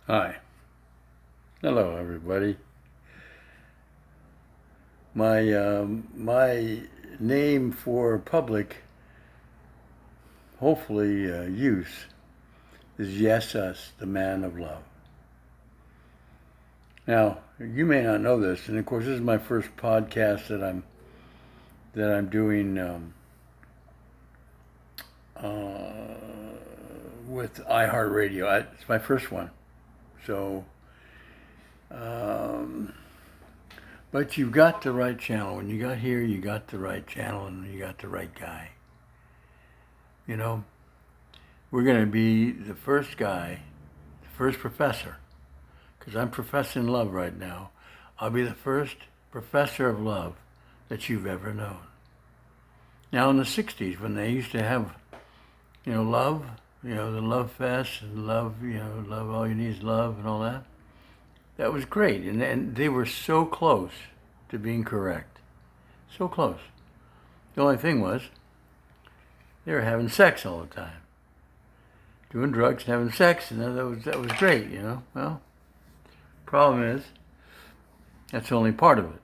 Hi. Hello, everybody. My name for public, hopefully use, is Yes Us, the Man of Love. Now, you may not know this, and of course, this is my first podcast that I'm doing uh, with iHeartRadio. It's my first one, so. Um, But you've got the right channel. When you got here, you got the right channel and you got the right guy. You know, we're going to be the first guy, the first professor, because I'm professing love right now. I'll be the first professor of love that you've ever known. Now, in the 60s, when they used to have, love, the love fest and love, love, all you need is love and all that, that was great. And they were so close to being correct. So close. The only thing was, they were having sex all the time. Doing drugs and having sex, and that was great, Well, problem is, that's only part of it.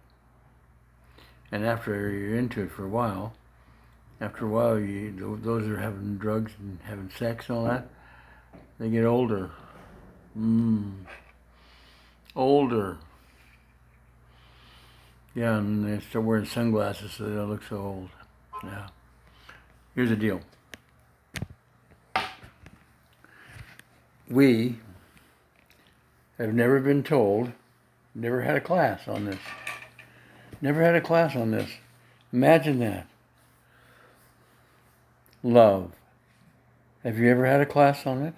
And after you're into it for a while, those that are having drugs and having sex and all that, they get older. Older. Yeah, and they start wearing sunglasses so they don't look so old. Yeah. Here's the deal. We have never been told, never had a class on this. Never had a class on this. Imagine that. Love. Have you ever had a class on it?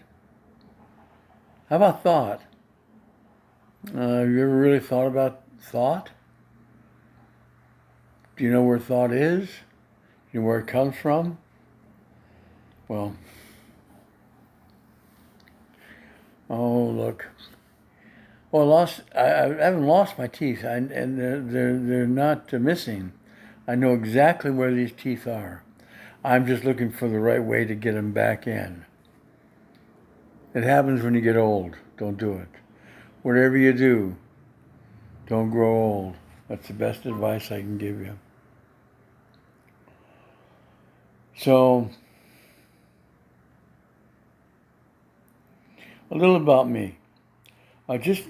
How about thought? Have you ever really thought about thought? Do you know where thought is? Do you know where it comes from? Well, oh look. Well, I haven't lost my teeth, and they're not missing. I know exactly where these teeth are. I'm just looking for the right way to get them back in. It happens when you get old. Don't do it. Whatever you do, don't grow old. That's the best advice I can give you. So, a little about me. I've been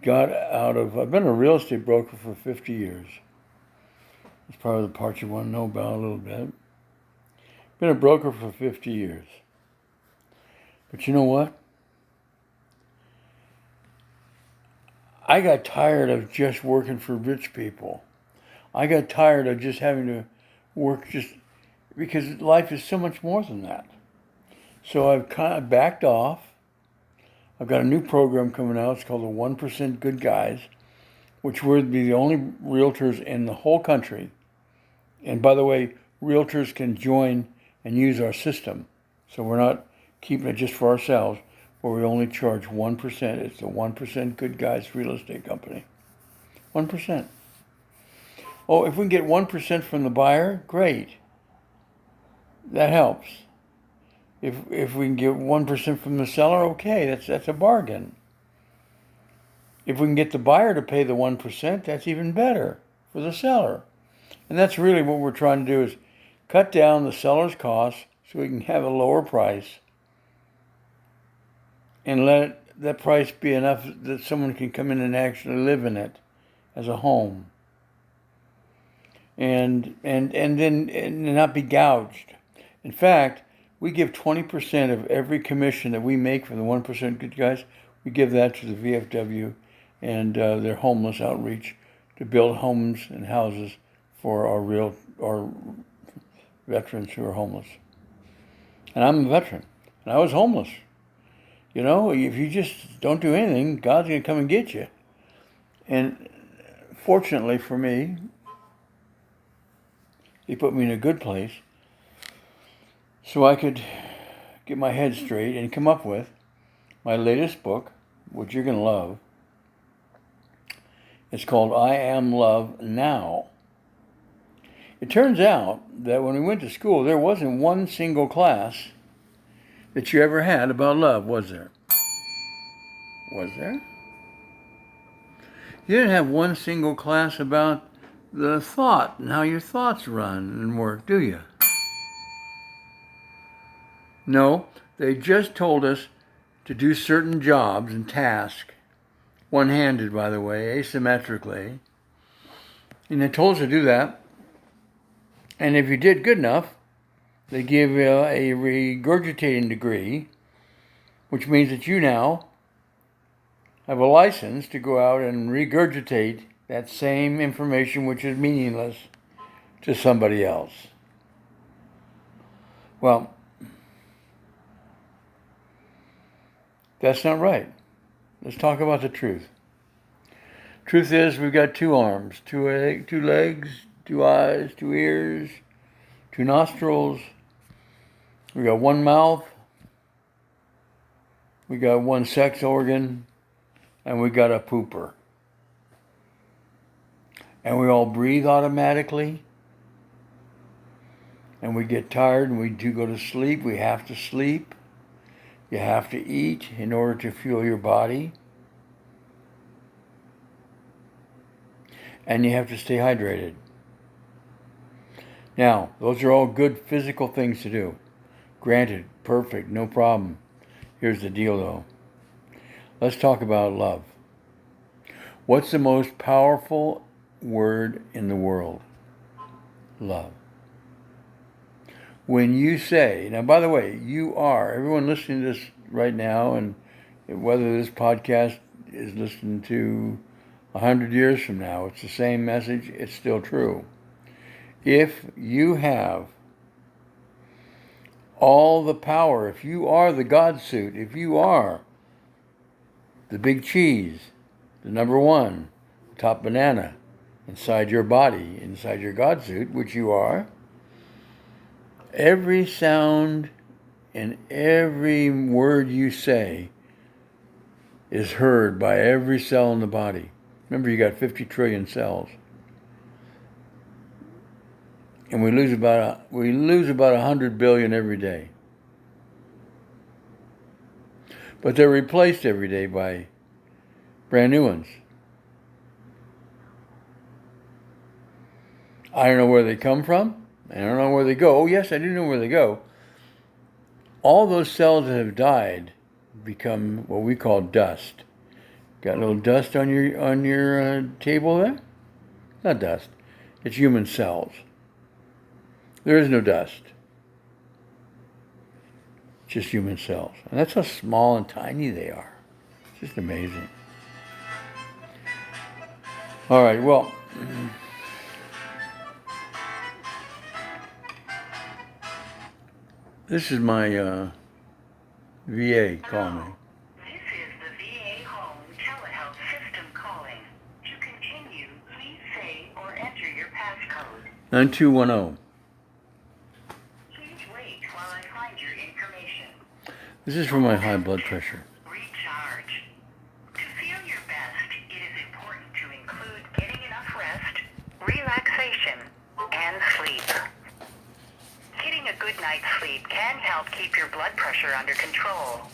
a real estate broker for 50 years. That's probably the part you want to know about a little bit. Been a broker for 50 years. But you know what? I got tired of just working for rich people. I got tired of just having to work because life is so much more than that. So I've kind of backed off. I've got a new program coming out. It's called the 1% Good Guys, which would be the only realtors in the whole country. And by the way, realtors can join and use our system. So we're not keeping it just for ourselves, where we only charge 1%. It's the 1% Good Guys Real Estate Company. 1%. Oh, if we can get 1% from the buyer, great. That helps. If we can get 1% from the seller, okay, that's a bargain. If we can get the buyer to pay the 1%, that's even better for the seller. And that's really what we're trying to do, is cut down the seller's costs so we can have a lower price and let that price be enough that someone can come in and actually live in it as a home. And not be gouged. In fact, we give 20% of every commission that we make from the 1% Good Guys, we give that to the VFW and their homeless outreach to build homes and houses for our veterans who are homeless. And I'm a veteran, and I was homeless. If you just don't do anything, God's going to come and get you. And fortunately for me, He put me in a good place so I could get my head straight and come up with my latest book, which you're going to love. It's called I Am Love Now. It turns out that when we went to school, there wasn't one single class that you ever had about love, was there? was there? You didn't have one single class about the thought and how your thoughts run and work, do you? No, they just told us to do certain jobs and tasks, one-handed, by the way, asymmetrically. And they told us to do that. And if you did good enough, they give you a regurgitating degree, which means that you now have a license to go out and regurgitate that same information which is meaningless to somebody else. Well, that's not right. Let's talk about the truth. Truth is, we've got 2 arms, 2 legs, 2 eyes, 2 ears, 2 nostrils. We got 1 mouth. We got 1 sex organ. And we got a pooper. And we all breathe automatically. And we get tired and we do go to sleep. We have to sleep. You have to eat in order to fuel your body. And you have to stay hydrated. Now, those are all good physical things to do. Granted, perfect, no problem. Here's the deal though. Let's talk about love. What's the most powerful word in the world? Love. When you say, now by the way, you are, everyone listening to this right now, and whether this podcast is listened to 100 years from now, it's the same message, it's still true. If you have all the power, if you are the God suit, if you are the big cheese, the number 1, top banana, inside your body, inside your God suit, which you are, every sound and every word you say is heard by every cell in the body. Remember, you got 50 trillion cells. And we lose about 100 billion every day. But they're replaced every day by brand new ones. I don't know where they come from. I don't know where they go. Oh, yes, I do know where they go. All those cells that have died become what we call dust. Got a little dust on your table there? Not dust. It's human cells. There is no dust. Just human cells. And that's how small and tiny they are. It's just amazing. All right, well, this is my VA calling me. This is the VA Home Telehealth System calling. To continue, please say or enter your passcode. 9210. Please wait while I find your information. This is for my high blood pressure. Recharge. To feel your best, it is important to include getting enough rest, relaxation, and sleep. Getting a good night's sleep can help keep your blood pressure under control.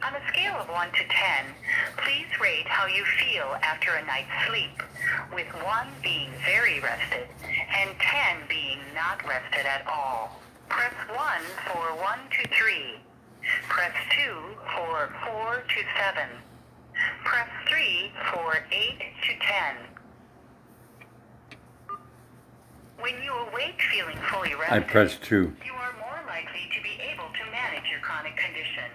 On a scale of 1 to 10, please rate how you feel after a night's sleep, with 1 being very rested and 10 being not rested at all. Press 1 for 1 to 3. Press 2 for 4 to 7. Press 3 for 8 to 10. When you awake feeling fully rested, I pressed 2. you are more likely to be able to manage your chronic condition.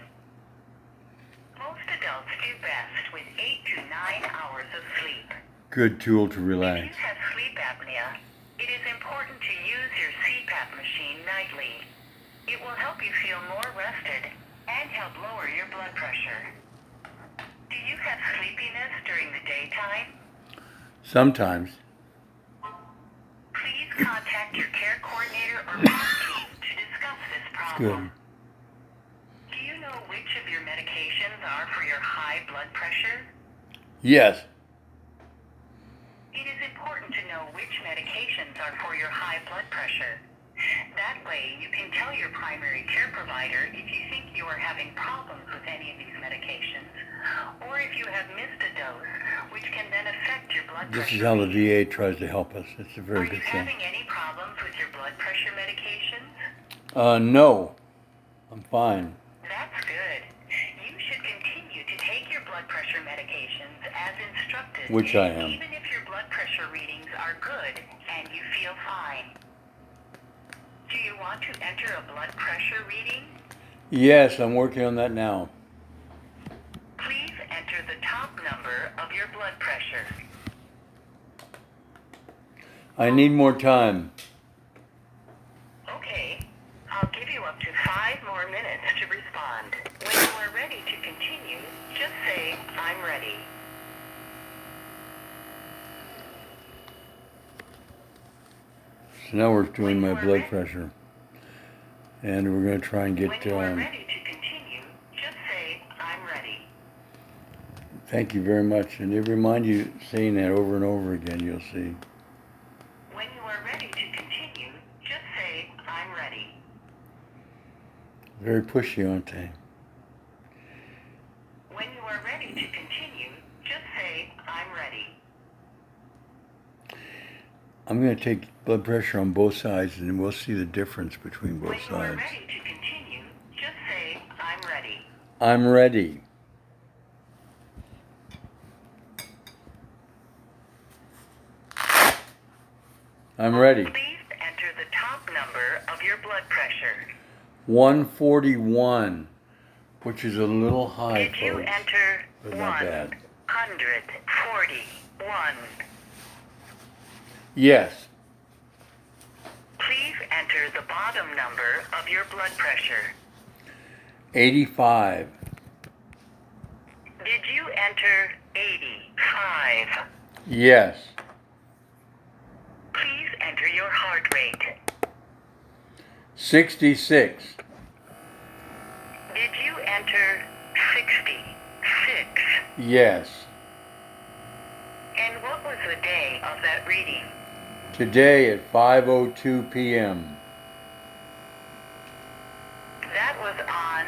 Most adults do best with 8 to 9 hours of sleep. Good tool to If relax. you have sleep apnea, it is important to use your CPAP machine nightly. It will help you feel more rested and help lower your blood pressure. Do you have sleepiness during the daytime? Sometimes. Please contact your care coordinator or POP team to discuss this problem. Good. Do you know which of your medications are for your high blood pressure? Yes. It is important to know which medications are for your high blood pressure. That way, you can tell your primary care provider if you think you are having problems with any of these medications you have missed a dose, which can then affect your blood pressure. This is how the VA tries to help us. It's a very good thing. Are you having any problems with your blood pressure medications? No. I'm fine. That's good. You should continue to take your blood pressure medications as instructed. Which I am. Even if your blood pressure readings are good and you feel fine. Do you want to enter a blood pressure reading? Yes, I'm working on that now. Please enter the top number of your blood pressure. I need more time. Okay. I'll give you up to 5 more minutes to respond. When you are ready to continue, just say, I'm ready. So now we're doing my blood pressure. And we're going to try and get... When you are ready to continue, just say, I'm ready. Thank you very much. And every mind you saying that over and over again, you'll see. When you are ready to continue, just say, I'm ready. Very pushy, aren't they? When you are ready to continue, just say, I'm ready. I'm going to take blood pressure on both sides, and we'll see the difference between both When you are sides. ready to continue, just say, I'm ready. I'm ready. I'm ready. Please enter the top number of your blood pressure. 141, which is a little high, Did you folks, enter but not bad. 141? Yes. Please enter the bottom number of your blood pressure. 85. Did you enter 85? Yes. Please enter your heart rate. 66. Did you enter 66? Yes. And what was the day of that reading? Today at 5:02 p.m. That was on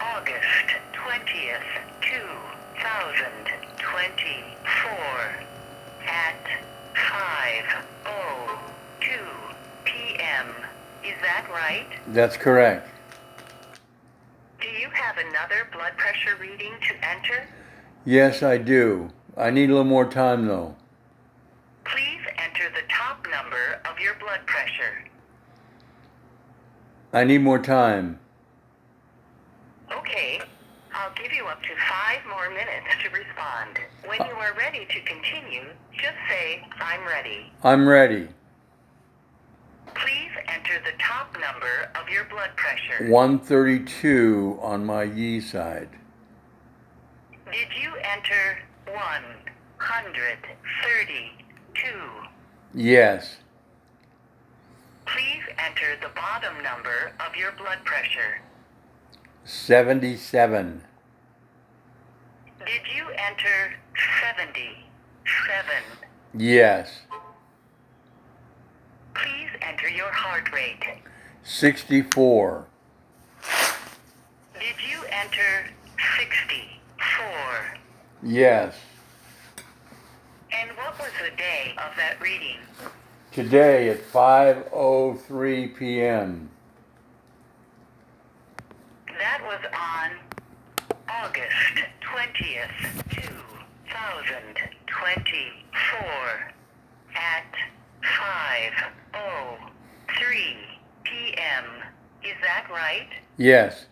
August 20th, 2024 at 5:02 p.m. Is that right? That's correct. Do you have another blood pressure reading to enter? Yes, I do. I need a little more time, though. Please enter the top number of your blood pressure. I need more time. Okay. I'll give you up to 5 more minutes to respond. When you are ready to continue, just say, I'm ready. I'm ready. Please enter the top number of your blood pressure. 132 on my ye side. Did you enter 132? Yes. Please enter the bottom number of your blood pressure. 77. Did you enter 77? Yes. Please enter your heart rate. 64. Did you enter 64? Yes. And what was the day of that reading? Today at 5:03 p.m. That was on August 20th, 2024 at 5:03 p.m. Is that right? Yes.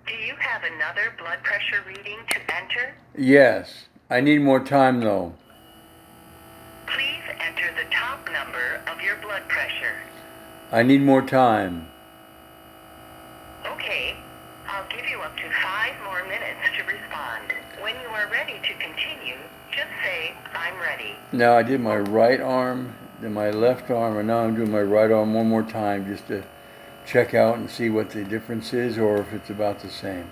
Do you have another blood pressure reading to enter? Yes. I need more time, though. Please enter the top number of your blood pressure. I need more time. Okay. I'll give you up to 5 more minutes to respond. When you are ready to continue, just say, I'm ready. Now I did my right arm, then my left arm, and now I'm doing my right arm one more time just to check out and see what the difference is or if it's about the same.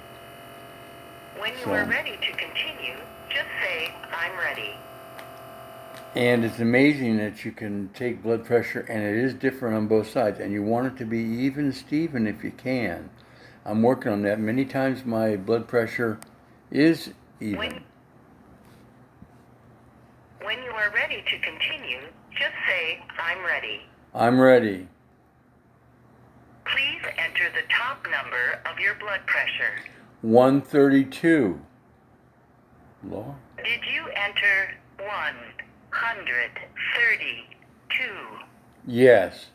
When you are ready to continue, just say, I'm ready. And it's amazing that you can take blood pressure and it is different on both sides, and you want it to be even Steven if you can. I'm working on that. Many times my blood pressure is When, even. when you are ready to continue, just say, I'm ready. I'm ready. Please enter the top number of your blood pressure. 132. Lord. Did you enter 132? Yes.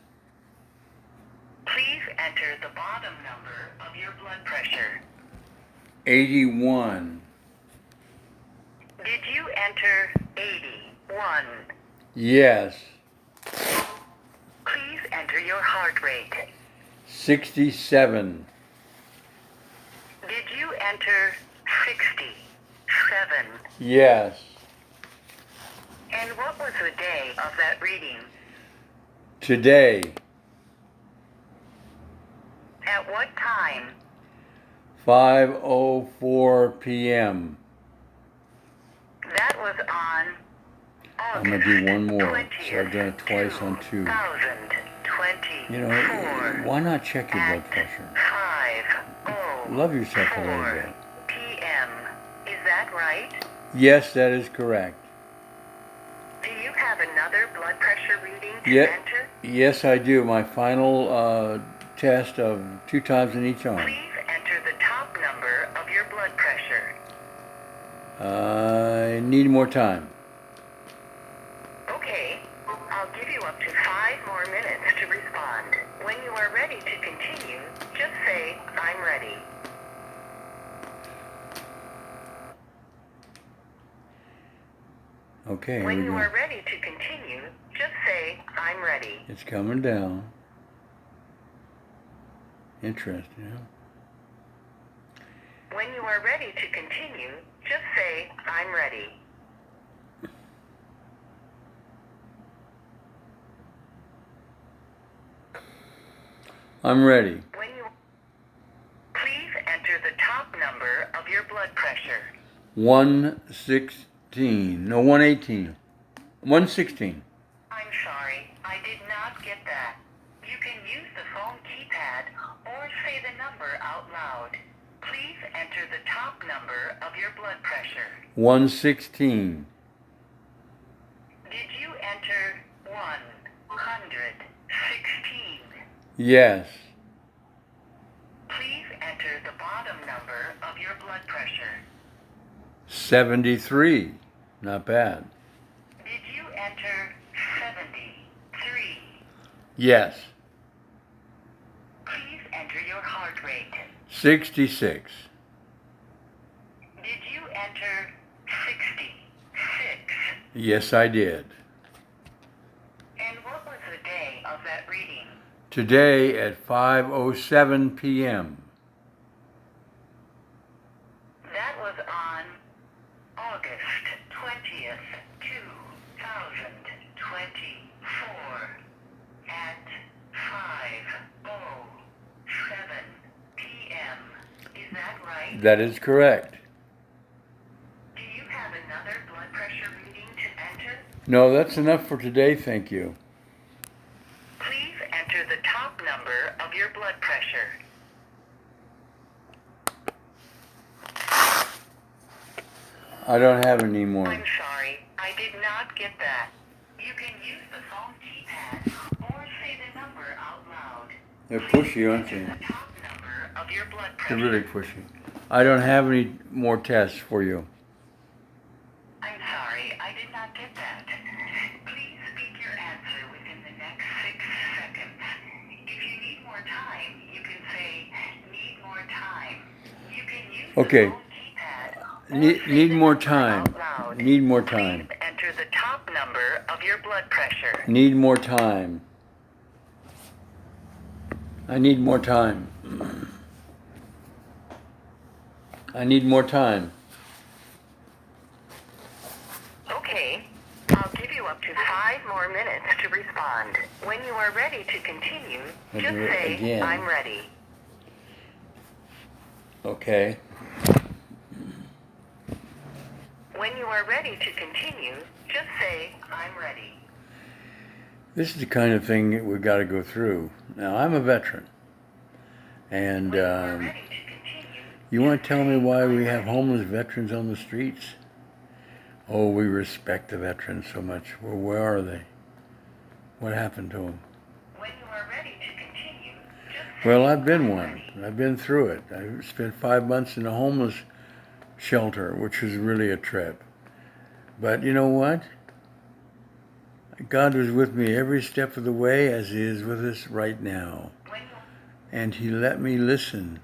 Please enter the bottom number of your blood pressure. 81. Did you enter 81? Yes. Please enter your heart rate. 67. Did you enter 67? Yes. And what was the day of that reading? Today. At what time? 5:04 p.m. That was on I'm going to do one more. 20th, So I've done it twice on 2. 2024. You know, why not check your blood pressure? 5:04 Love yourself a little bit. p.m. Is that right? Yes, that is correct. Do you have another blood pressure reading to Yeah. enter? Yes, I do. My final test of 2 times in each arm. Please enter the top number of your blood pressure. I need more time. Okay, I'll give you up to 5 more minutes to respond. When you are ready to continue, just say, I'm ready. Okay, here When we you go. are ready to continue, just say, I'm ready. It's coming down. Interesting, huh? When you are ready to continue, just say, I'm ready. I'm ready. Please enter the top number of your blood pressure. 116. No, 118. 116. I'm sorry, I did not get that. You can use the phone keypad or say the number out loud. Please enter the top number of your blood pressure. 116. Did you enter 116? Yes. Please enter the bottom number of your blood pressure. 73. Not bad. Did you enter 73? Yes. Please enter your heart rate. 66. Did you enter 66? Yes, I did. And what was the day of that reading? Today at 5:07 p.m. That was on August 20th, 2024 at 5:07 p.m. Is that right? That is correct. Do you have another blood pressure reading to enter? No, that's enough for today, thank you. Please enter the top number of your blood pressure. I don't have any more. I'm sorry, I did not get that. You can use the phone keypad or say the number out loud. They're pushy, aren't they? The top number of your blood They're pressure. really pushy. I don't have any more tests for you. I'm sorry, I did not get that. Please speak your answer within the next 6 seconds. If you need more time, you can say, need more time. You can use Okay. the phone keypad. or Need say the more number time. out loud. Need more time. Please enter the top number of your blood pressure. Need more time. I need more time. I need more time. Okay, I'll give you up to 5 more minutes to respond. When you are ready to continue, I'll just do it say, again. I'm ready. Okay. When you are ready to continue, just say, I'm ready. This is the kind of thing that we've got to go through. Now, I'm a veteran. And When you are ready to continue, You want to tell me why we have homeless veterans on the streets? Oh, we respect the veterans so much. Well, where are they? What happened to them? When you are ready to continue, just Well, I've been one. I've been through it. I spent 5 months in a homeless shelter, which was really a trip. But you know what? God was with me every step of the way, as He is with us right now. And He let me listen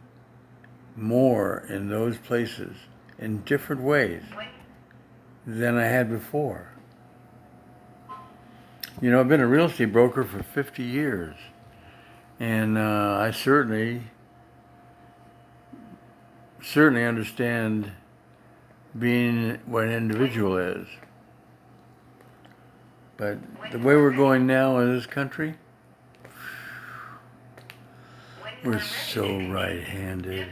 more in those places in different ways than I had before. You know, I've been a real estate broker for 50 years. And I certainly understand being what an individual is. But the way we're going now in this country, we're so right-handed,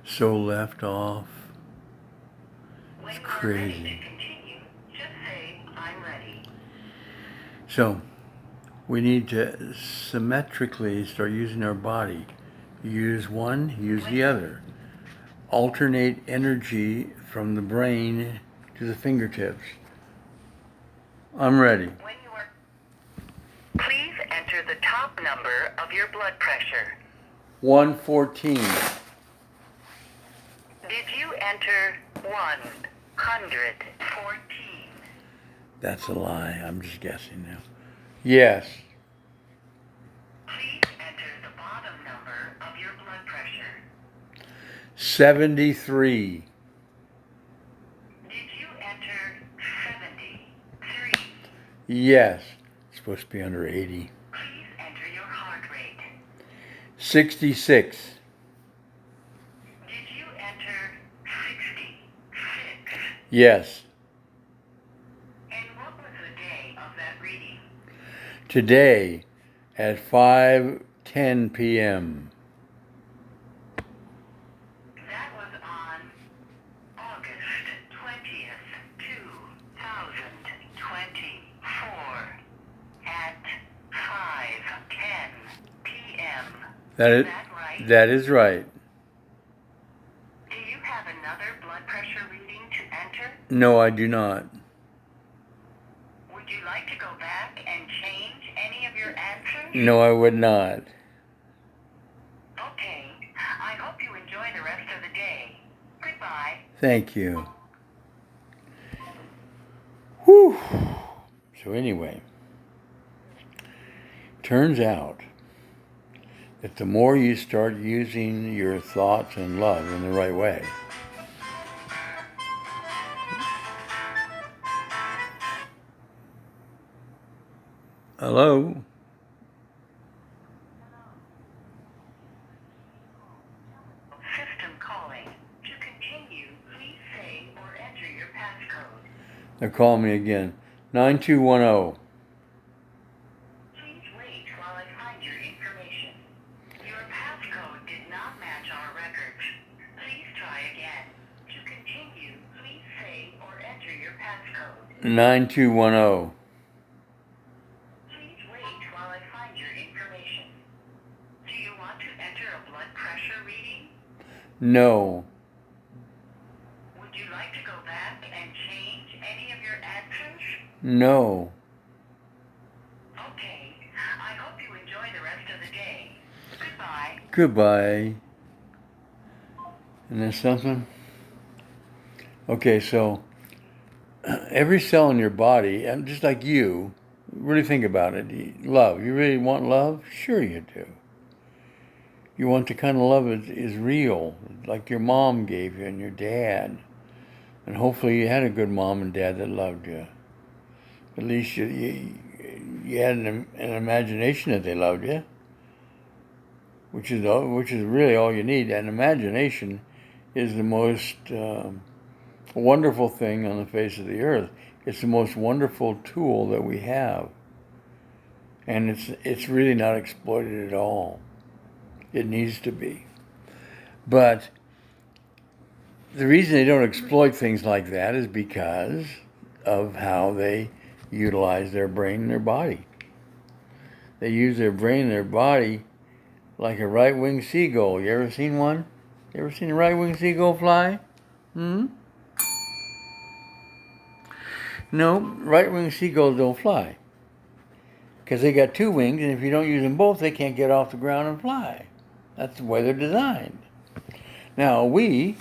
so left off. It's crazy. So we need to symmetrically start using our body. Use one, use the other. Alternate energy from the brain to the fingertips. I'm ready. Please enter the top number of your blood pressure. 114. Did you enter 114? That's a lie. I'm just guessing now. Yes. Please enter the bottom number of your blood pressure. 73. Did you enter 73? Yes. It's supposed to be under 80. Please enter your heart rate. 66. Did you enter 66? Yes. And what was the day of that reading? Today at 5:10 p.m. That was on August 20th, 2024 at 5:10 p.m. That Is is, that right? that is right. Do you have another blood pressure reading to enter? No, I do not. Would you like to go back and change any of your answers? No, I would not. Okay. I hope you enjoy the rest of the day. Goodbye. Thank you. Whew. So anyway, turns out that the more you start using your thoughts and love in the right way, hello? System calling. To continue, please say or enter your passcode. They're calling me again. 9210. Please wait while I find your information. Your passcode did not match our records. Please try again. To continue, please say or enter your passcode. 9210. Please wait while I find your information. Do you want to enter a blood pressure reading? No. Would you like to go back and change any of your answers? No. Okay. I hope you enjoy the rest of the day. Goodbye. Goodbye. And there's something? Okay, so every cell in your body, and just like you, really think about it. Love. You really want love? Sure you do. You want the kind of love that is real, like your mom gave you and your dad. And hopefully you had a good mom and dad that loved you. At least you had an imagination that they loved you, which is really all you need. And imagination is the most wonderful thing on the face of the earth. It's the most wonderful tool that we have. And it's really not exploited at all. It needs to be. But the reason they don't exploit things like that is because of how they utilize their brain and their body. They use their brain and their body like a right-winged seagull. You ever seen one? You ever seen a right-winged seagull fly? No, right-winged seagulls don't fly. Because they got two wings, and if you don't use them both, they can't get off the ground and fly. That's the way they're designed. Now, we